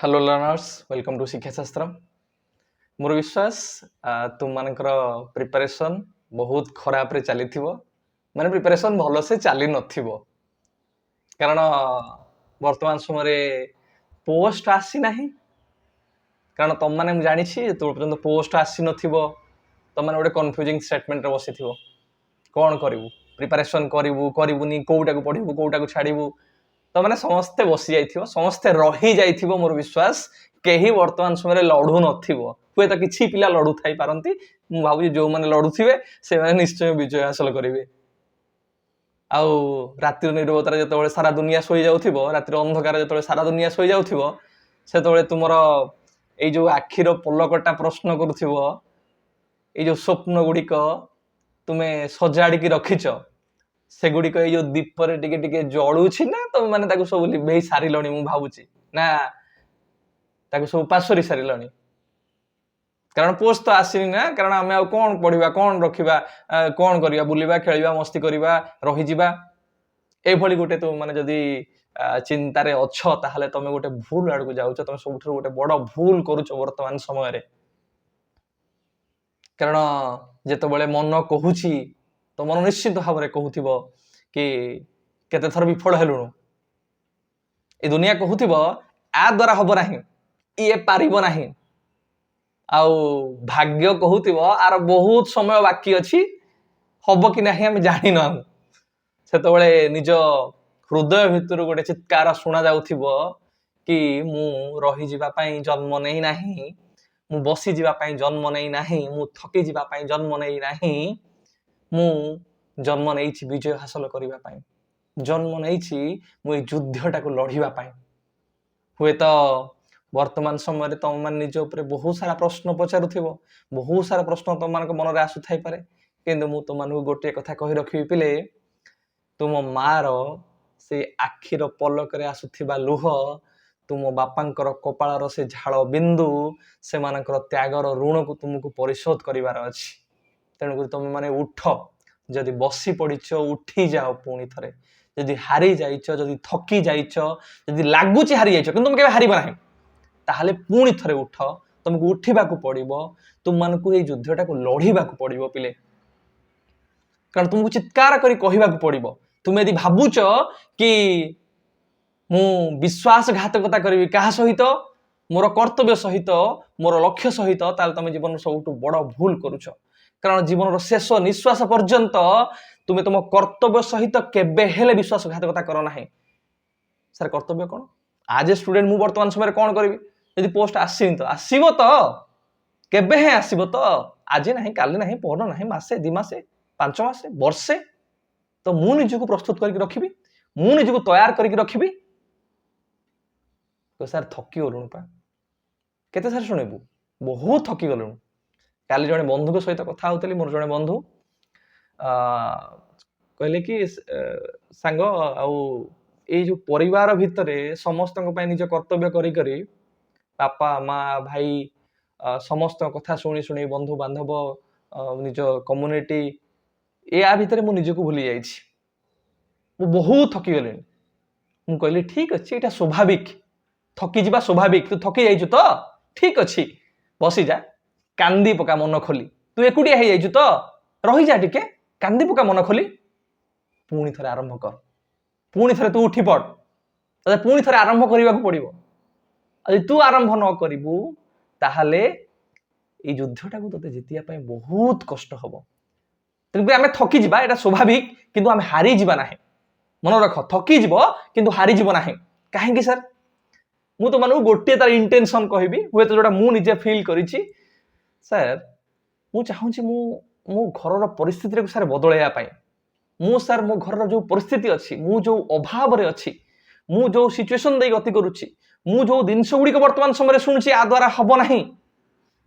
Hello learners welcome to शिक्षा शास्त्र। मोर विश्वास तुम मानकर प्रिपरेशन बहुत खराब रे चली माने प्रिपरेशन भल से चली नथिबो कारण वर्तमान समय पोस्ट आसी नाही। कारण तुम माने जानी तो पर्यंत पोस्ट आसी नथिबो तुम माने गोटे कन्फ्यूजिंग स्टेटमेंट रे बसिथिबो कौन करिवु प्रिपरेशन करिवु करिवुनी कोउटा को पढिवु कोउटा को छाड़िवु तो मैंने समस्ते बसी जाइथिबो समस्ते रही जाइथिबो। मोर विश्वास केही वर्तमान समय लड़ू नथिबो हुए तो किछि पिला लड़ू थाई पारंती मु भाबु जो माने लड़ुथिबे से माने निश्चय विजय हासिल करिवे। आउ रातिर निर्भरता जतबेले सारा दुनिया सोई जाउथिबो रातिर अंधकार जतबेले सारा दुनिया सोई जाउथिबो सेतबेले तुमरो एई जो आखिर पलकटा प्रश्न करूथिबो एई जो स्वप्न गुड़िक तुमे सजाड़ी की रखिछ सेगुड़िक ये जो दीपर टिके टिके जलुछि ना तो माने ताको सब लिभेई सारिलणी मु भाबुछि ना ताको सब पासरी सारिलणी कारण पोस्ट तो आसीनी ना कारण आमे आ कोन पढिबा कोन रखिबा कोन करिया बुलिबा खेलिबा मस्ती करिबा रहि जिबा ए भली गोटे तो माने जदी चिंता रे अछ ताहले तमे गोटे भूल आड़ को जाउछ तमे सबठु गोटे बड़ भूल करूछ वर्तमान समय रे। कारण जेतबेले मन कहूछि तो मन निश्चित भाव में कहूथिबो कि केते थर विफल हेलुणु ए दुनिया कहूथिबो आ द्वारा हबो नाही ये पारिबो नाही आउ भाग्य कहूथिबो आर बहुत समय बाकी अछि हबो कि नाही हम जानि न सेतबेले निज हृदय भितर गोटे चित्कार सुना जाउथिबो कि मु रही जिबा पई जन्म नै नाही मु बसी जिबा पई जन्म नै नाही मु थकी जिबा पई जन्म नै नाही मु जन्म नहीं विजय हासिल करने जन्म नहीं मुझे युद्धटा को लड़ाई हुए तो वर्तमान समय तुम मान निज उपर बहुत सारा प्रश्न पचारू बहुत सारा प्रश्न तुम मान मन में आसुथाई पारे किंतु मु तुम गोटे कथा कही रखी पिले तुम मार से आखिर पलक आसुथिबा लुह तुम बापांकर कपाळर से झाड़ बिंदु से मानकर त्यागर ऋण को तुमको परिशोध करिवार अछि। तेणुक तुम माने उठ जदि बसी पड़ीच उठी जाओ पुणी थे जदि हारी जाइच जदि थकी जाइच जदि लगुच हारी जाइच किंतु तुम केबे हारिबो नाही ताहले पुणी थे उठ तुमको उठा पड़ो तुम मानकु ए युद्धटा को लड़ीबा पड़ो पिले कारण तुमको चित्कार करी कहवाक पड़ो। तुम यदि भावुच कि मु विश्वासघातकता करी क्या सहित मोर कर्तव्य सहित मोर लक्ष्य सहित ताल तुम जीवन सब बड़ भूल करुच कारण जीवन शेष निश्वास पर्यंत तुम्हें तुम कर्तव्य सहित केबे हेले विश्वासघातकता कर ना सर कर्तव्य कौन आज ए स्टूडेंट मु वर्तमान समय कौन करी यदि पोस्ट आसीनी तो आसब तो केबे हे आसब तो आज ना काली ना पहर ना मसे दि मसे 5 मास वर्षे तो मु निजको प्रस्तुत करके रखी मु निजको तैयार करके रखी तो सर थकी गलुणु पा केते सार शुणबू बहुत थकी गलुणु। काली जड़े बंधु सहित कथा होतली मोर जड़े बंधु कहले कि सांग आउ ये जो परिवार भितर समस्त निज कर्तव्य करी करी बापा माँ भाई समस्त कथा शुणी शुणी बंधु बांधव निज कम्युनिटी या भितर मु निजको भूली जाइछि मु बहुत थकी गले मु कहली ठीक अच्छे यहाँ स्वाभाविक थकी जा स्वाभाविक तू थकी जाइछु तो ठीक अच्छी बसी जा कांदी पका मन खोली तू एकुटिया हो जाइछु तो रही जा टिके कांदी पका मन खोली पुणी थे आरंभ कर पुणी थे तू उठी पड़ तो पुणी थे आरंभ करने को पड़ो यदि तू आरंभ न करू ताहले ये युद्धटा को ते जितिया बहुत कष्ट हम तेणुक आम थकी जा यहाँ स्वाभाविक किंतु आम हारी जा ना मन रख थकी जीव किंतु हारी जीव ना कहीं सर मु तो मानू गोटे तार इंटेंशन कहबी हुए तो जोटा मु निजे फील करिछि सर मु चाहूँगी मो घर परिस्थिति सर बदलैया मु सर मो घर जो परिस्थिति अच्छी मु जो अभाव रे अच्छी मु जो सिचुएशन दे गति करुच्ची मु जो जिनस गुड़िक वर्तमान समय शुणुची आ द्वारा हम ना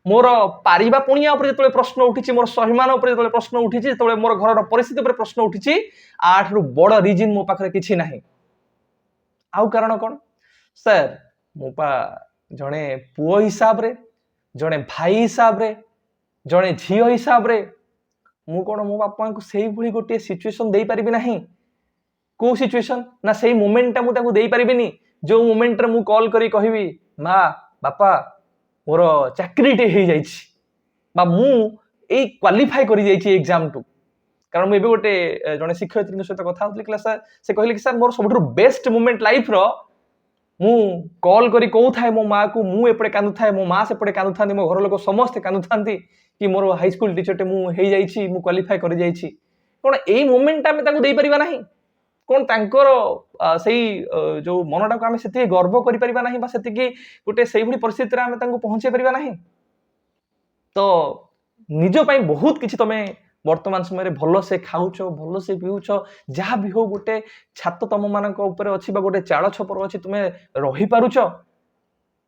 मोर पारिबा पुणिया उपर जो प्रश्न उठी मोर स्वाभिमान उपर जो प्रश्न उठी जो मोर घर परिस्थिति उपर प्रश्न उठी आठू बड़ रिजन मो पाखे किसी ना आउ कारण कौन सर मुपा जड़े पुओ हिसाब रे जड़े भाई हिसाब रे जड़े झी हिसाब रे मु कौन मो बापा को से भली गोटे सिचुएशन दे पारिबी नाही को सिचुएशन ना से मोमेंटा मु ताको दे पारिबिनी जो मोमेंट रे मु कॉल करी कहबी ମା ବାପା ମୋର ଚାକିରିଟେ ହେଇଯାଇଛି ବା ମୁଁ ଏଇ କ୍ୱାଲିଫାଏ କରିଯାଇଛି ଏକ୍ଜାମ ଟୁ। କାରଣ ମୁଁ ଏବେ ଗୋଟେ ଜଣେ ଶିକ୍ଷୟିତ୍ରୀଙ୍କ ସହିତ କଥା ହଉଥିଲି ସାର୍, ସେ କହିଲେ କି ସାର୍ ମୋର ସବୁଠାରୁ ବେଷ୍ଟ ମୋମେଣ୍ଟ ଲାଇଫର ମୁଁ କଲ୍ କରି କହୁଥାଏ ମୋ ମାଆକୁ, ମୁଁ ଏପଟେ କାନ୍ଦୁଥାଏ, ମୋ ମା ସେପଟେ କାନ୍ଦୁଥାନ୍ତି, ମୋ ଘର ଲୋକ ସମସ୍ତେ କାନ୍ଦୁଥାନ୍ତି କି ମୋର ହାଇସ୍କୁଲ ଟିଚରଟେ ମୁଁ ହେଇଯାଇଛି, ମୁଁ କ୍ୱାଲିଫାଏ କରିଯାଇଛି। କଣ ଏଇ ମୋମେଣ୍ଟଟା ଆମେ ତାଙ୍କୁ ଦେଇପାରିବା ନାହିଁ? କଣ ତାଙ୍କର ସେଇ ଯୋଉ ମନଟାକୁ ଆମେ ସେତିକି ଗର୍ବ କରିପାରିବା ନାହିଁ ବା ସେତିକି ଗୋଟେ ସେଇଭଳି ପରିସ୍ଥିତିରେ ଆମେ ତାଙ୍କୁ ପହଞ୍ଚେଇ ପାରିବା ନାହିଁ? ତ ନିଜ ପାଇଁ ବହୁତ କିଛି ତମେ ବର୍ତ୍ତମାନ ସମୟରେ ଭଲସେ ଖାଉଛ, ଭଲସେ ପିଉଛ, ଯାହା ବି ହଉ ଗୋଟେ ଛାତ ତମ ମାନଙ୍କ ଉପରେ ଅଛି ବା ଗୋଟେ ଚାଳ ଛପର ଅଛି, ତୁମେ ରହିପାରୁଛ।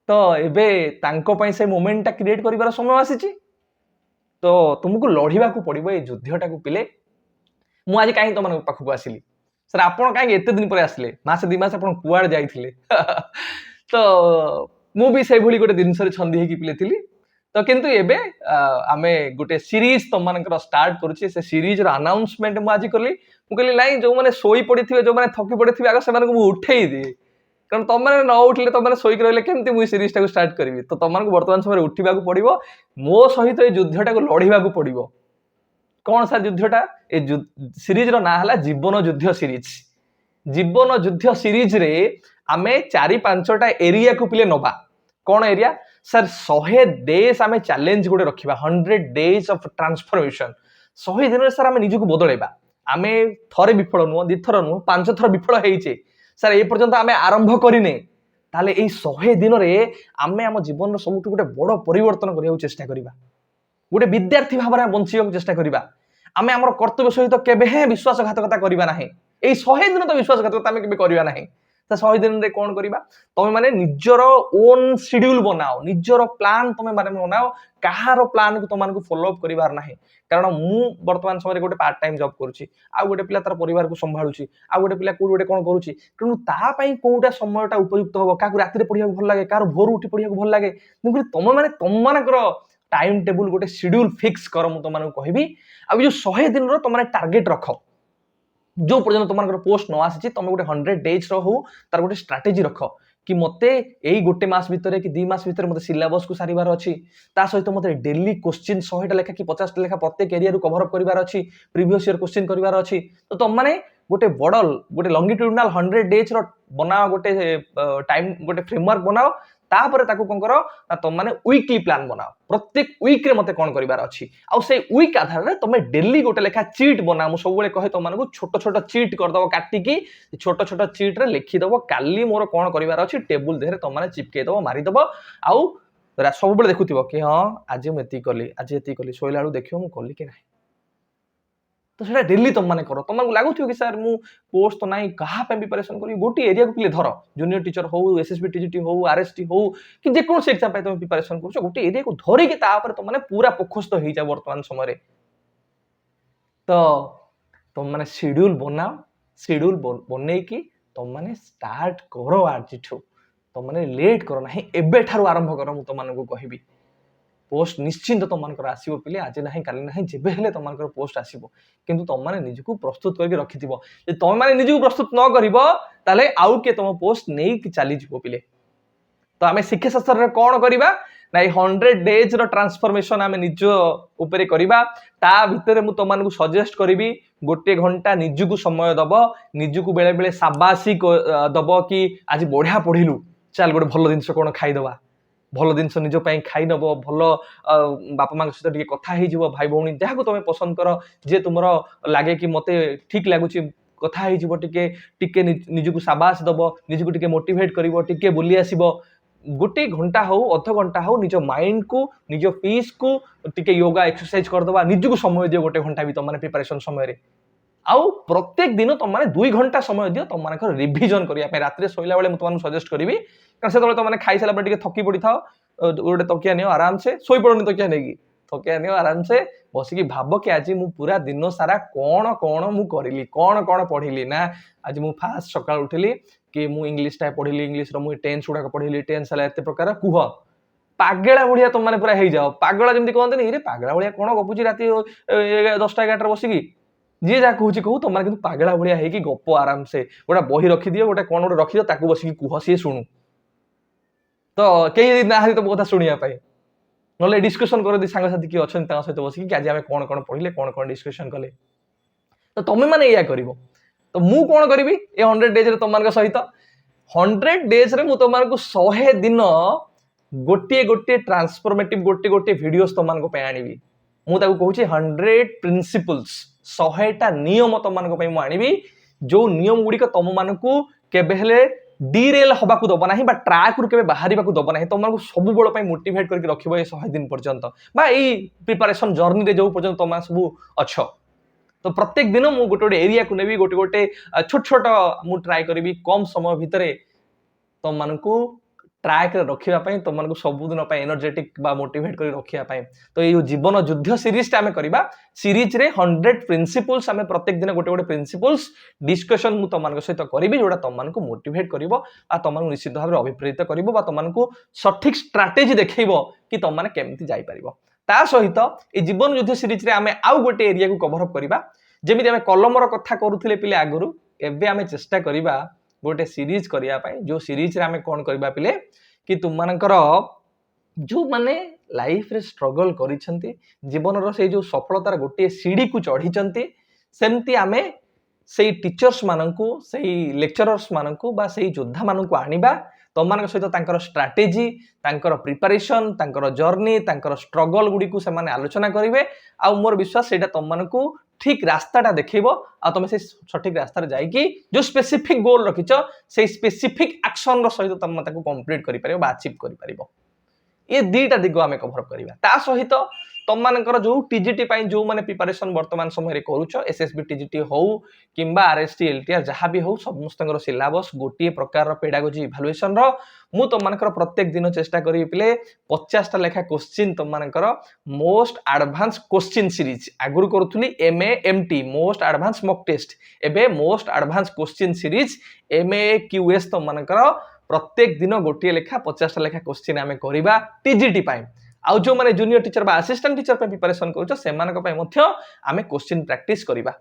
ତ ଏବେ ତାଙ୍କ ପାଇଁ ସେ ମୋମେଣ୍ଟଟା କ୍ରିଏଟ କରିବାର ସମୟ ଆସିଛି। ତ ତୁମକୁ ଲଢିବାକୁ ପଡିବ ଏଇ ଯୁଦ୍ଧଟାକୁ ପିଲେ। ମୁଁ ଆଜି କାହିଁକି ତମମାନଙ୍କ ପାଖକୁ ଆସିଲି? ସାର୍ ଆପଣ କାହିଁକି ଏତେ ଦିନ ପରେ ଆସିଲେ? ମାସେ 2 ମାସ ଆପଣ କୁଆଡେ ଯାଇଥିଲେ? ତ ମୁଁ ବି ସେଇଭଳି ଗୋଟେ ଜିନିଷରେ ଛନ୍ଦି ହେଇକି ପିଲେଥିଲି। ତ କିନ୍ତୁ ଏବେ ଆମେ ଗୋଟେ ସିରିଜ ତମମାନଙ୍କର ଷ୍ଟାର୍ଟ କରୁଛି। ସେ ସିରିଜର ଆନାଉନ୍ସମେଣ୍ଟ ମୁଁ ଆଜି କଲି। ମୁଁ କହିଲି ନାଇଁ, ଯୋଉମାନେ ଶୋଇ ପଡିଥିବେ, ଯୋଉମାନେ ଥକି ପଡିଥିବେ, ଆଗ ସେମାନଙ୍କୁ ମୁଁ ଉଠେଇ ଦିଏ। କାରଣ ତମମାନେ ନ ଉଠିଲେ, ତମମାନେ ଶୋଇକି ରହିଲେ କେମିତି ମୁଁ ସିରିଜଟାକୁ ଷ୍ଟାର୍ଟ କରିବି? ତ ତମମାନଙ୍କୁ ବର୍ତ୍ତମାନ ସମୟରେ ଉଠିବାକୁ ପଡିବ, ମୋ ସହିତ ଏଇ ଯୁଦ୍ଧଟାକୁ ଲଢିବାକୁ ପଡିବ। କଣ ସାର୍ ଯୁଦ୍ଧଟା? ଏ ସିରିଜର ନାଁ ହେଲା ଜୀବନ ଯୁଦ୍ଧ ସିରିଜ। ଜୀବନ ଯୁଦ୍ଧ ସିରିଜରେ ଆମେ 4-5ଟା ଏରିଆକୁ ପିଲେ ନବା। କଣ ଏରିଆ? ସାର୍ 100 ଡେଜ୍ ଆମେ ଚ୍ୟାଲେଞ୍ଜ ଗୋଟେ ରଖିବା, 100 ଡେଜ୍ ଅଫ ଟ୍ରାନ୍ସଫରମେସନ। 100 ଦିନରେ ସାର୍ ଆମେ ନିଜକୁ ବଦଳେଇବା। ଆମେ ଥରେ ବିଫଳ ନୁହଁ, 2 ଥର ନୁହଁ, 5 ଥର ବିଫଳ ହେଇଛେ ସାର୍, ଏ ପର୍ଯ୍ୟନ୍ତ ଆମେ ଆରମ୍ଭ କରିନେ। ତାହେଲେ ଏଇ 100 ଦିନରେ ଆମେ ଆମ ଜୀବନର ସବୁଠୁ ଗୋଟେ ବଡ ପରିବର୍ତ୍ତନ କରିବାକୁ ଚେଷ୍ଟା କରିବା। ଗୋଟେ ବିଦ୍ୟାର୍ଥୀ ଭାବରେ ବଞ୍ଚିବାକୁ ଚେଷ୍ଟା କରିବା। ଆମେ ଆମର କର୍ତ୍ତବ୍ୟ ସହିତ କେବେ ହେଁ ବିଶ୍ୱାସଘାତକତା କରିବା ନାହିଁ। ଏଇ 100 ଦିନ ତ ବିଶ୍ୱାସଘାତକତା ଆମେ କେବେ କରିବା ନାହିଁ। ତା 100 ଦିନରେ କଣ କରିବା? ତମେ ମାନେ ନିଜର ଓନ୍ ସିଡ୍ୟୁଲ ବନାଅ, ନିଜର ପ୍ଲାନ ତମେ ମାନେ ବନାଅ। କାହାର ପ୍ଲାନକୁ ତମମାନଙ୍କୁ ଫଲୋ ଅପ୍ କରିବାର ନାହିଁ। କାରଣ ମୁଁ ବର୍ତ୍ତମାନ ସମୟରେ ଗୋଟେ ପାର୍ଟ ଟାଇମ ଜବ କରୁଛି, ଆଉ ଗୋଟେ ପିଲା ତାର ପରିବାରକୁ ସମ୍ଭାଳୁଛି, ଆଉ ଗୋଟେ ପିଲା କୋଉଠି ଗୋଟେ କଣ କରୁଛି। ତେଣୁ ତା ପାଇଁ କୋଉଟା ସମୟଟା ଉପଯୁକ୍ତ ହବ? କାହାକୁ ରାତିରେ ପଢିବାକୁ ଭଲ ଲାଗେ, କାହାର ଭୋରୁ ଉଠି ପଢିବାକୁ ଭଲ ଲାଗେ। ତେଣୁକରି ତମେ ମାନେ ତମମାନଙ୍କର ଟାଇମ ଟେବୁଲ ଗୋଟେ ସିଡ୍ୟୁଲ ଫିକ୍ସ କର, ମୁଁ ତମମାନଙ୍କୁ କହିବି। ଆଉ ଯୋଉ 100 ଦିନର ତମମାନେ ଟାର୍ଗେଟ ରଖ। जो पर्यटन तुम पोस्ट न आसी तुम गोटे 100 डेज रो तार गोटे स्ट्राटेजी रख कि मते यही गोटे मास भितर कि 2 मास भितर मते सिलेबस को सारिबार अछि। ता सहित मते डेली क्वेश्चन 100टा लेखा कि 50टा लेखा प्रत्येक एरिया रो कवर अप करिवार अछि, प्रीवियस ईयर क्वेश्चन करिवार अछि। तो तुम माने गोटे बडल गोटे लॉन्गिट्यूडिनल 100 डेज रो बनाओ, गोटे टाइम गोटे फ्रेमवर्क बनाओ। तापर ताकू कोन करो ना तुम माने वीकली प्लान बनाओ, प्रत्येक वीक रे मते कोन करिवार अछि। आ से वीक आधार रे तुम डेली गोटे लेखा चीट बनाओ। मु सब बेले कहे तुम मानकू छोट छोट चीट कर दबो, काटी की छोट छोट चीट रे लिखि दबो काली मोर कोन करिवार अछि, टेबुल देहरे तुम माने चिपके दबो, मारी दबो। आउ सब बेले देखुथिबो कि हां आज मैं एती कली, आज एती कली, सोइला आलू देखियो मु कली कि नाही। तो सेटा डेली तुम माने करो। तुमको लागुथियो कि सर मु पोस्ट तो नाही कहा पे प्रिपरेशन करी, गोटी एरिया को प्ले धरो, जूनियर टीचर हो, एसएसबी टीजीटी हो, आरएसटी हो कि जे कोन से एग्जाम पे तुम प्रिपरेशन करूछ, गोटी एरिया को धरि कि ता पर तुम माने पूरा फोकस तो हेइ जा वर्तमान समय रे। तो तुम माने शेड्यूल बनाओ, शेड्यूल बनै कि तुम माने स्टार्ट करो आज ठो। तुम माने लेट करो नाही, एबे ठारू आरंभ करो। मु तुम मानकू कहिबी पोस्ट निश्चिंत तुम मानकर आसीबो पिले, आज नाही काली नाही, जेबे हेले तुम मानकर पोस्ट आसीबो। किंतु तुम माने निजको प्रस्तुत करके रखिथिबो। जे तुम माने निजको प्रस्तुत न करिवो ताले आउ के तुम पोस्ट नै कि चली जिवो पिले। तो आमे शिक्षा शास्त्र रे कोन करिबा ना 100 डेज रो ट्रांसफॉर्मेशन आमे निज ऊपर करिबा। ता भितरे मु तुम मानकू सजेस्ट करिवि 1 घंटा निजको समय दबो, निजको बेले बेले शाबाशी दबो कि आज बढ़िया पढिलु, चल गोटे भलो जिंस कोन खाइ दबा, भलो जिंस निज पई खाइ नबो, भलो बापा मां सहित टिके कथा हेइ जिवो, भाई भौणी जहाको तुम पसंद करो, जे तुमरो लागे कि मते ठीक लागुची कथा हेइ जिवो, टिके टिके निजको शाबाश दबो, निजको टिके मोटिवेट करिवो, टिके बुली आसीबो। 1 घंटा हो, अध घंटा हो, निज माइंड को, निज पीस को टिके योगा एक्सरसाइज कर दबा, निजको समय दियो 1 घंटा भी तुम माने प्रिपरेशन समय रे। आउ प्रत्येक दिन तुम माने 2 घंटा समय दियो तुम मानकर रिवीजन करिया पे। रात्रि सोइला बेले मु तुमन सजेस्ट करिवि, कारण से तुम माने खाइ साला बेले टिके थकी पड़ी थाओ, गोटे तकिया नियो आराम से, सोई पड़ोनी तकिया नेकी, तकिया नियो आराम से बसी की भाबो कि आज मु पूरा दिन सारा कोन कोन मु करिली, कोन कोन पढिली। ना आज मु फास्ट सकाळ उठिली कि मु इंग्लिश टा पढिली, इंग्लिश रो मु टेंस उडा पढिली, टेंस साला एते प्रकार कुह पागेला भलिया तुम माने पूरा हेइ जाओ। पागला जेमति कहंतनी रे पागला भलिया कोन गपुची राती 10टा 11टा बसी की, जी जा कहूची कहू, तुम माने किंतु पागला भलिया हेइ कि गप आराम से गोटा बही रखि दियो, गोटा कोन गोटे रखि दियो, ताकू बसी की कुह, सिए सुनु। ତ କେହି ନାହାନ୍ତି ତମ କଥା ଶୁଣିବା ପାଇଁ, ନହେଲେ ଡିସ୍କସନ କରନ୍ତି ସାଙ୍ଗସାଥି କିଏ ଅଛନ୍ତି ତାଙ୍କ ସହିତ ବସିକି ଆଜି ଆମେ କଣ କଣ ପଢିଲେ କଣ କଣ ଡିସ୍କସନ କଲେ। ତ ତମେ ମାନେ ଏଇଆ କରିବ। ତ ମୁଁ କଣ କରିବି ଏ 100 ଡେଜରେ ତମମାନଙ୍କ ସହିତ? 100 ଡେଜରେ ମୁଁ ତମମାନଙ୍କୁ 100 ଦିନ ଗୋଟିଏ ଗୋଟିଏ ଟ୍ରାନ୍ସଫର୍ମେଟିଭ ଗୋଟିଏ ଭିଡିଓ ତମମାନଙ୍କ ପାଇଁ ଆଣିବି। ମୁଁ ତାକୁ କହୁଛି 100 ପ୍ରିନ୍ସିପଲ୍ସ, 100ଟା ନିୟମ ତମମାନଙ୍କ ପାଇଁ ମୁଁ ଆଣିବି, ଯୋଉ ନିୟମ ଗୁଡିକ ତମମାନଙ୍କୁ କେବେ ହେଲେ ଡିରେଲ ହବାକୁ ଦବ ନାହିଁ ବା ଟ୍ରାକରୁ କେବେ ବାହାରିବାକୁ ଦବ ନାହିଁ, ତମମାନଙ୍କୁ ସବୁବେଳ ପାଇଁ ମୋଟିଭେଟ କରିକି ରଖିବ ଏ 100 ଦିନ ପର୍ଯ୍ୟନ୍ତ ବା ଏଇ ପ୍ରିପାରେସନ ଜର୍ଣ୍ଣିରେ ଯୋଉ ପର୍ଯ୍ୟନ୍ତ ତମେ ସବୁ ଅଛ। ତ ପ୍ରତ୍ୟେକ ଦିନ ମୁଁ ଗୋଟେ ଗୋଟେ ଏରିଆକୁ ନେବି, ଗୋଟେ ଗୋଟେ ଛୋଟ ଛୋଟ ମୁଁ ଟ୍ରାଏ କରିବି କମ ସମୟ ଭିତରେ ତମମାନଙ୍କୁ ଟ୍ରାକରେ ରଖିବା ପାଇଁ, ତମମାନଙ୍କୁ ସବୁଦିନ ପାଇଁ ଏନର୍ଜେଟିକ ବା ମୋଟିଭେଟ କରି ରଖିବା ପାଇଁ। ତ ଏଇ ଜୀବନ ଯୁଦ୍ଧ ସିରିଜଟା ଆମେ କରିବା, ସିରିଜରେ 100 ପ୍ରିନ୍ସିପଲ୍ସ ଆମେ ପ୍ରତ୍ୟେକ ଦିନ ଗୋଟେ ଗୋଟେ ପ୍ରିନ୍ସିପଲ୍ସ ଡିସ୍କସନ ମୁଁ ତମମାନଙ୍କ ସହିତ କରିବି, ଯୋଉଟା ତମମାନଙ୍କୁ ମୋଟିଭେଟ କରିବ ଆଉ ତମମାନଙ୍କୁ ନିଶ୍ଚିତ ଭାବରେ ଅଭିପ୍ରେରିତ କରିବ ବା ତମମାନଙ୍କୁ ସଠିକ ଷ୍ଟ୍ରାଟେଜି ଦେଖେଇବ କି ତମମାନେ କେମିତି ଯାଇପାରିବ। ତା ସହିତ এই ଜୀବନ ଯୁଦ୍ଧ ସିରିଜରେ ଆମେ ଆଉ ଗୋଟେ ଏରିଆକୁ କଭର ଅପ୍ କରିବା। ଯେମିତି ଆମେ କଲମର କଥା କରୁଥିଲେ ପିଲେ ଆଗରୁ, ଏବେ ଆମେ ଚେଷ୍ଟା କରିବା ଗୋଟେ ସିରିଜ କରିବା ପାଇଁ, ଯୋଉ ସିରିଜରେ ଆମେ କଣ କରିବା ପିଲେ କି ତୁମମାନଙ୍କର ଯୋଉମାନେ ଲାଇଫରେ ଷ୍ଟ୍ରଗଲ କରିଛନ୍ତି, ଜୀବନର ସେଇ ଯୋଉ ସଫଳତାର ଗୋଟିଏ ସିଡିକୁ ଚଢିଛନ୍ତି, ସେମିତି ଆମେ ସେଇ ଟିଚର୍ସ ମାନଙ୍କୁ, ସେଇ ଲେକ୍ଚରର୍ସ ମାନଙ୍କୁ ବା ସେଇ ଯୋଦ୍ଧା ମାନଙ୍କୁ ଆଣିବା, ତମମାନଙ୍କ ସହିତ ତାଙ୍କର ଷ୍ଟ୍ରାଟେଜି, ତାଙ୍କର ପ୍ରିପାରେସନ, ତାଙ୍କର ଜର୍ଣ୍ଣି, ତାଙ୍କର ଷ୍ଟ୍ରଗଲ ଗୁଡିକୁ ସେମାନେ ଆଲୋଚନା କରିବେ। ଆଉ ମୋର ବିଶ୍ୱାସ ସେଇଟା ତମମାନଙ୍କୁ ଠିକ ରାସ୍ତାଟା ଦେଖେଇବ ଆଉ ତମେ ସେଇ ସଠିକ ରାସ୍ତାରେ ଯାଇକି ଯୋଉ ସ୍ପେସିଫିକ ଗୋଲ ରଖିଛ ସେଇ ସ୍ପେସିଫିକ ଆକ୍ସନର ସହିତ ତମେ ତାକୁ କମ୍ପ୍ଲିଟ କରିପାରିବ ବା ଆଚିଭ କରିପାରିବ। ଏ ଦୁଇଟା ଦିଗ ଆମେ କଭର କରିବା। ତା ସହିତ ତମମାନଙ୍କର ଯୋଉ ଟିଜିଟି ପାଇଁ ଯୋଉମାନେ ପ୍ରିପାରେସନ ବର୍ତ୍ତମାନ ସମୟରେ କରୁଛ, ଏସଏସବି ଟିଜିଟି ହଉ କିମ୍ବା ଆରଏସଟି ଏଲଟିଆର ଯାହା ବି ହଉ, ସମସ୍ତଙ୍କର ସିଲାବସ ଗୋଟିଏ ପ୍ରକାରର ପେଡାଗୋଜି ଇଭାଲୁଏସନର ମୁଁ ତମମାନଙ୍କର ପ୍ରତ୍ୟେକ ଦିନ ଚେଷ୍ଟା କରିବି ପିଲେ 50ଟା ଲେଖା କ୍ୱେଶ୍ଚିନ୍ ତମମାନଙ୍କର ମୋଷ୍ଟ ଆଡଭାନ୍ସ କ୍ୱେଶ୍ଚିନ୍ ସିରିଜ। ଆଗରୁ କରୁଥିଲି MA MT most advance mock test, ଏବେ most advance question series MA QS ତମମାନଙ୍କର ପ୍ରତ୍ୟେକ ଦିନ ଗୋଟିଏ ଲେଖା 50ଟା ଲେଖା କ୍ୱେଶ୍ଚିନ୍ ଆମେ କରିବା ଟିଜିଟି ପାଇଁ। ଆଉ ଯୋଉମାନେ ଜୁନିୟର ଟିଚର ବା ଆସିଷ୍ଟାଣ୍ଟ ଟିଚର ପାଇଁ ପ୍ରିପାରେସନ କରୁଛ ସେମାନଙ୍କ ପାଇଁ ମଧ୍ୟ ଆମେ କ୍ୱେଶ୍ଚିନ୍ ପ୍ରାକ୍ଟିସ କରିବା।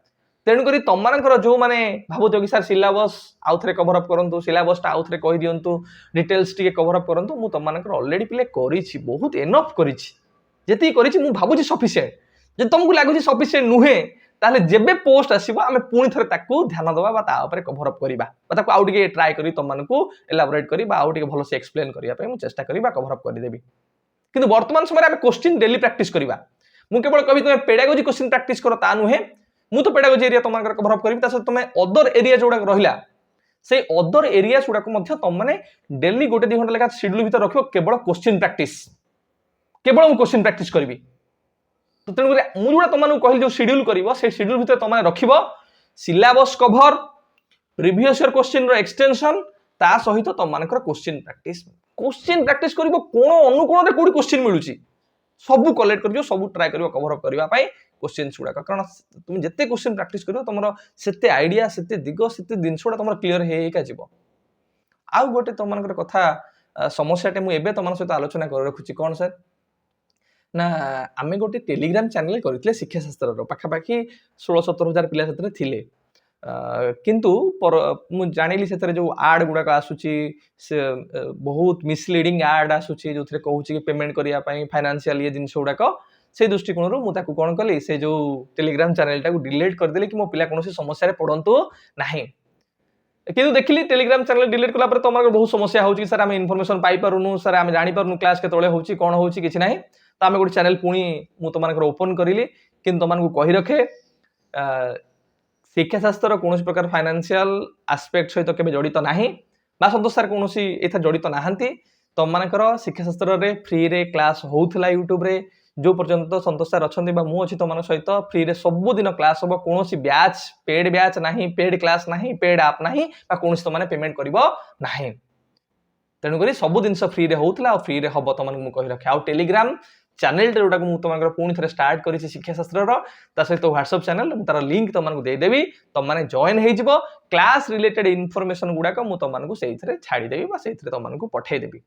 ତେଣୁକରି ତମମାନଙ୍କର ଯୋଉମାନେ ଭାବୁଛ କି ସାର୍ ସିଲାବସ ଆଉଥରେ କଭର ଅପ୍ କରନ୍ତୁ, ସିଲାବସଟା ଆଉଥରେ କହିଦିଅନ୍ତୁ, ଡିଟେଲ୍ସ ଟିକେ କଭର ଅପ୍ କରନ୍ତୁ, ମୁଁ ତମମାନଙ୍କର ଅଲରେଡି ପିଲେ କରିଛି, ବହୁତ ଏନଫ୍ କରିଛି। ଯେତିକି କରିଛି ମୁଁ ଭାବୁଛି ସଫିସିଏଣ୍ଟ। ଯଦି ତମକୁ ଲାଗୁଛି ସଫିସିଏଣ୍ଟ ନୁହେଁ, ତାହେଲେ ଯେବେ ପୋଷ୍ଟ ଆସିବ ଆମେ ପୁଣି ଥରେ ତାକୁ ଧ୍ୟାନ ଦେବା ବା ତା ଉପରେ କଭର ଅପ୍ କରିବା ବା ତାକୁ ଆଉ ଟିକେ ଟ୍ରାଏ କରି ତମମାନଙ୍କୁ ଏଲାବୋରେଟ କରି ବା ଆଉ ଟିକେ ଭଲସେ ଏକ୍ସପ୍ଲେନ କରିବା ପାଇଁ ମୁଁ ଚେଷ୍ଟା କରିବି ବା କଭର ଅପ୍ କରିଦେବି। କିନ୍ତୁ ବର୍ତ୍ତମାନ ସମୟରେ ଆମେ କ୍ୱେଶ୍ଚିନ୍ ଡେଲି ପ୍ରାକ୍ଟିସ କରିବା। ମୁଁ କେବଳ କହିବି ତମେ ପେଡାଗୋଜି କ୍ୱେଶ୍ଚିନ୍ ପ୍ରାକ୍ଟିସ କର ତା ନୁହେଁ, ମୁଁ ତ ପେଡାଗୋଜି ଏରିଆ ତମମାନଙ୍କର କଭର ଅପ୍ କରିବି, ତା ସହିତ ତମେ ଅଦର ଏରିଆ ଯୋଉଗୁଡାକ ରହିଲା ସେଇ ଅଦର ଏରିଆସ ଗୁଡାକୁ ମଧ୍ୟ ତମମାନେ ଡେଲି 1-2 ଘଣ୍ଟା ଲେଖା ସିଡ୍ୟୁଲ ଭିତରେ ରଖିବ କେବଳ କ୍ୱେଶ୍ଚିନ୍ ପ୍ରାକ୍ଟିସ। କେବଳ ମୁଁ କ୍ୱେଶ୍ଚିନ୍ ପ୍ରାକ୍ଟିସ କରିବି। ତ ତେଣୁକରି ମୁଁ ଯୋଉଟା ତମମାନଙ୍କୁ କହିଲି ଯୋଉ ସିଡ୍ୟୁଲ କରିବ, ସେଇ ସିଡ୍ୟୁଲ ଭିତରେ ତମମାନେ ରଖିବ ସିଲାବସ କଭର, ପ୍ରିଭିୟସ୍ ଇୟର କ୍ୱେଶ୍ଚିନ୍ର ଏକ୍ସଟେନସନ, ତା ସହିତ ତମମାନଙ୍କର କ୍ୱେଶ୍ଚିନ୍ ପ୍ରାକ୍ଟିସ। क्वेश्चन प्रैक्टिस करिवो कोन अनुकोण रे कोडी क्वेश्चन मिलुची सब कलेक्ट करियो, सब ट्राई करियो कवर अप करबा पई क्वेश्चंस गुडा, कारण तुम जत्ते क्वेश्चन प्रैक्टिस करियो तमरो सेते आईडिया सेते दिगो सेते दिनसोडा तमरो क्लियर हेका जिवो। आउ गोटे तमनकर कथा समस्याटे मु एबे तमन सहित आलोचना कर रखुची कोन सर ना आमे गोटे टेलीग्राम चैनल करथिले शिक्षा शास्त्र रो पाखापाखी 16-17 हजार पिला सेतरे थिले, किंतु मु जानिली सेतरे जो आड गुडाक आसुची से बहुत मिसलीडिंग आड आसुची जो थरे कहूची कि पेमेंट करिया पई फाइनेंशियल ये जिंस गुडाक से दृष्टिकोण रो मु ताकू कोन कली से जो टेलीग्राम चैनल टाकू डिलीट कर देली कि मो पिला कोनोसी समस्या रे पडंतु नाही। किंतु देखिली टेलीग्राम चैनल डिलीट कला पर तमर बहुत समस्या होची कि सर हम इन्फॉर्मेशन पाई पारुनु, सर हम जानि पारुनु क्लास के तळे होची कोन होची किछि नाही। तो आमे गोटे चैनल पुणी मु तमनकर ओपन करिली, किंतु तमनको कहि रखे शिक्षा शास्त्र कौन प्रकार फाइनेंशियल आस्पेक्ट सहित केबे जड़ित नाही बा संतोष सर कौन एथा जड़ित नाहंती। तमनकर शिक्षा शास्त्र रे फ्री रे क्लास होउथला यूट्यूब रे, जो पर्यंत संतोष सर अछंती बा मु अछि तमन सहित फ्री रे सब दिन क्लास होबो, कोनोसी बैच नाही, पेड क्लास नाही, पेड ऐप नाही बा कोनोसी तमने पेमेंट करिवो नाही। तेणु करी सब दिन फ्री रे होउथला और फ्री रे हबो तमन मु कहि रखे। आ टेलीग्राम चैनल जोटा को तुम पुणी थे स्टार्ट करी शिक्षा शास्त्र सहित व्हाट्सएप चैनल तार लिंक तुमको देदेवी, तुम मैंने जॉइन हो क्लास रिलेटेड इनफॉरमेशन गुड़ाक मुझे तुमको छाड़देवी तुमको पठेदेवी।